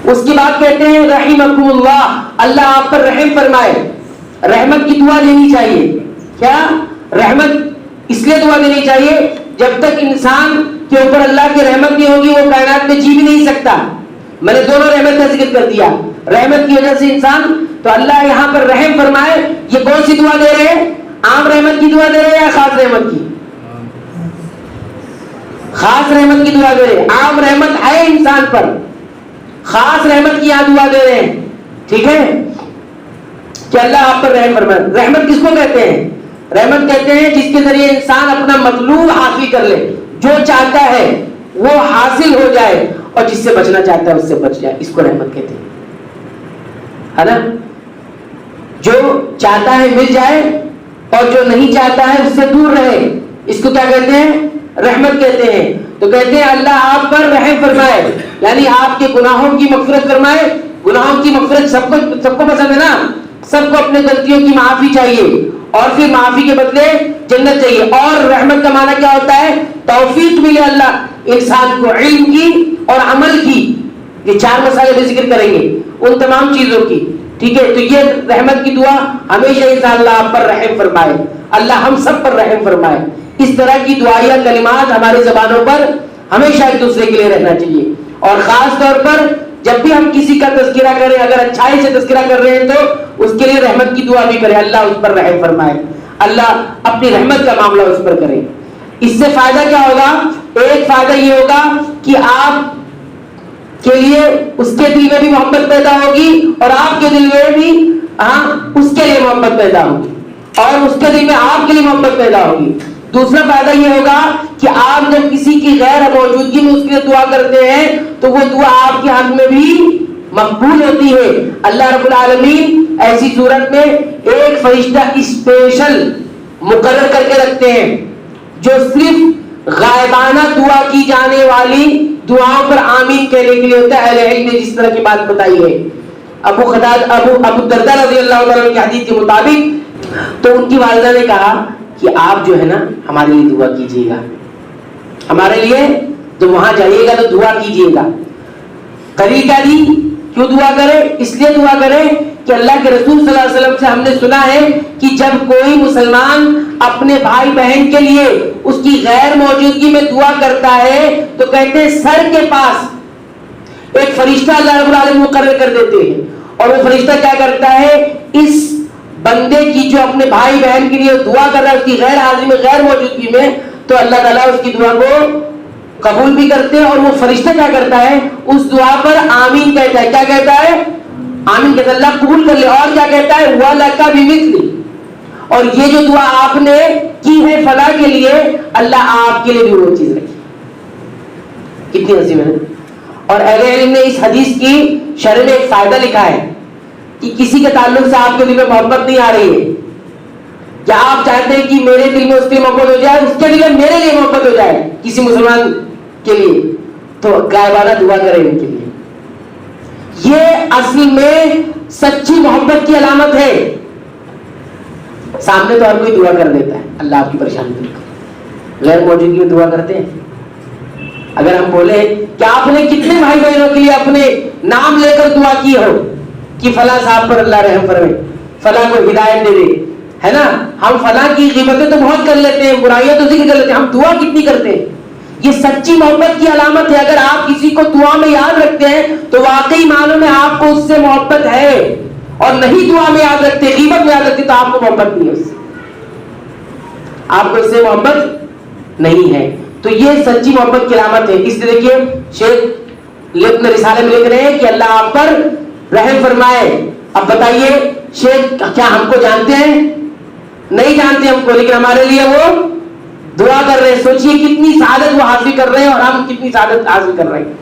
اس کے بعد کہتے ہیں رحمکم اللہ، اللہ آپ پر رحم فرمائے. رحمت کی دعا دینی چاہیے. کیا رحمت اس لیے دعا دینی چاہیے جب تک انسان کے اوپر اللہ کی رحمت نہیں ہوگی وہ کائنات میں جی بھی نہیں سکتا. میں نے دونوں رحمت کا ذکر کر دیا. رحمت کی وجہ سے انسان، تو اللہ یہاں پر رحم فرمائے. یہ کون سی دعا دے رہے ہیں؟ عام رحمت کی دعا دے رہے ہیں یا خاص رحمت کی؟ خاص رحمت کی دعا دے رہے ہیں. عام رحمت ہے انسان پر، خاص رحمت کی یہاں دعا دے رہے ہیں. ٹھیک ہے کہ اللہ آپ پر رحم فرمائے. رحمت کس کو کہتے ہیں؟ رحمت کہتے ہیں جس کے ذریعے انسان اپنا مطلوب حاصل کر لے، جو چاہتا ہے وہ حاصل ہو جائے اور جس سے بچنا چاہتا ہے اس سے بچ جائے. اس کو رحمت کہتے ہیں، ہے نا. جو چاہتا ہے مل جائے اور جو نہیں چاہتا ہے اس سے دور رہے، اس کو کیا کہتے ہیں؟ رحمت کہتے ہیں. تو کہتے ہیں اللہ آپ پر رحم فرمائے، یعنی آپ کے گناہوں کی مغفرت فرمائے. گناہوں کی مغفرت سب کو پسند ہے نا. سب کو اپنے غلطیوں کی معافی چاہیے اور پھر معافی کے بدلے جنت چاہیے. اور رحمت کا معنی کیا ہوتا ہے؟ توفیق ملے اللہ انسان کو علم کی اور عمل کی. یہ 4 مسائل بھی ذکر کریں گے ان تمام چیزوں کی. ٹھیک ہے، تو یہ رحمت کی دعا ہمیشہ انسان اللہ آپ پر رحم فرمائے، اللہ ہم سب پر رحم فرمائے. اس طرح کی دعائیہ کلمات ہماری زبانوں پر ہمیشہ ایک دوسرے کے لیے رہنا چاہیے. اور خاص طور پر جب بھی ہم کسی کا تذکرہ کریں، اگر اچھائی سے تذکرہ کر رہے ہیں تو اس کے لیے رحمت کی دعا بھی کریں، اللہ اس پر رحم فرمائے، اللہ اپنی رحمت کا معاملہ اس پر کرے. اس سے فائدہ کیا ہوگا؟ ایک فائدہ یہ ہوگا کہ آپ کے لیے اس کے دل میں بھی محبت پیدا ہوگی اور آپ کے دل میں بھی اس کے لیے محبت پیدا ہوگی اور اس کے دل میں آپ کے لیے محبت پیدا ہوگی. دوسرا فائدہ یہ ہوگا کہ آپ جب کسی کی غیر موجودگی میں اس کے لیے دعا کرتے ہیں تو وہ دعا آپ کے حق میں بھی مقبول ہوتی ہے. اللہ رب العالمین ایسی صورت میں ایک فرشتہ اسپیشل مقرر کر کے رکھتے ہیں جو صرف غائبانہ دعا کی جانے والی دعاؤں پر آمین کہنے کے لیے ہوتا ہے. اہل علم نے جس طرح کی بات بتائی ہے، ابو الدرداء رضی اللہ تعالیٰ کی حدیث کے مطابق، تو ان کی والدہ نے کہا کہ آپ جو ہے نا ہمارے لیے دعا کیجیے گا، ہمارے لیے جب وہاں جائیے گا تو دعا کیجیے گا. طریقہ دی کیوں دعا کرے؟ اس لیے دعا کرے کہ اللہ کے رسول صلی اللہ علیہ وسلم سے ہم نے سنا ہے کہ جب کوئی مسلمان اپنے بھائی بہن کے لیے اس کی غیر موجودگی میں دعا کرتا ہے تو کہتے ہیں سر کے پاس ایک فرشتہ اللہ رب العالمین مقرر کر دیتے ہیں اور وہ فرشتہ کیا کرتا ہے؟ اس بندے کی جو اپنے بھائی بہن کے لیے دعا کر رہا ہے اس کی غیر حاضری میں غیر موجودگی میں، تو اللہ تعالیٰ اس کی دعا کو قبول بھی کرتے ہیں اور وہ فرشتہ کیا کرتا ہے؟ اس دعا پر آمین کہتا ہے. کیا کہتا ہے؟ آمین کہتا ہے، اللہ قبول کر لے. اور کیا کہتا ہے؟ وَلَكَ بِمِثْلِ، اور یہ جو دعا آپ نے کی ہے فلاں کے لیے اللہ آپ کے لیے بھی وہ چیز رکھی. کتنی عظیم ہے. اور اہل علم نے اس حدیث کی شرح میں ایک فائدہ لکھا ہے کہ کسی کے تعلق سے آپ کے دل میں محبت نہیں آ رہی ہے، یا آپ چاہتے ہیں کہ میرے دل میں اس کی محبت ہو جائے، اس کے دل میں میرے لیے محبت ہو جائے کسی مسلمان کے لیے، تو غائبانہ دعا کریں ان کے لیے. یہ اصل میں سچی محبت کی علامت ہے. سامنے تو ہر کوئی دعا کر دیتا ہے اللہ آپ کی پریشانی دور کرے، غیر موجودگی میں دعا کرتے ہیں. اگر ہم بولے کہ آپ نے کتنے بھائی بہنوں کے لیے اپنے نام لے کر دعا کی ہو کہ فلاں صاحب پر اللہ رحم فرمائے، فلاں کو ہدایت دے دے، ہے نا. ہم فلاں کی غیبتیں تو بہت کر لیتے ہیں، برائیاں تو ذکر کر لیتے ہیں، ہم دعا کتنی کرتے ہیں. یہ سچی محبت کی علامت ہے. اگر آپ کسی کو دعا میں یاد رکھتے ہیں تو واقعی معنوں میں آپ کو اس سے محبت ہے، اور نہیں دعا میں یاد رکھتے، غیبت میں یاد رکھتے تو آپ کو محبت نہیں ہے اس سے، آپ کو اس سے محبت نہیں ہے. تو یہ سچی محبت کی علامت ہے. اس لیے دیکھیے شیخ یہ اپنے رسالے میں لکھ رہے ہیں کہ اللہ آپ پر رحم فرمائے. اب بتائیے شیخ کیا ہم کو جانتے ہیں؟ نہیں جانتے ہم کو، لیکن ہمارے لیے وہ دعا کر رہے ہیں. سوچئے کتنی سعادت وہ حاصل کر رہے ہیں اور ہم کتنی سعادت حاصل کر رہے ہیں.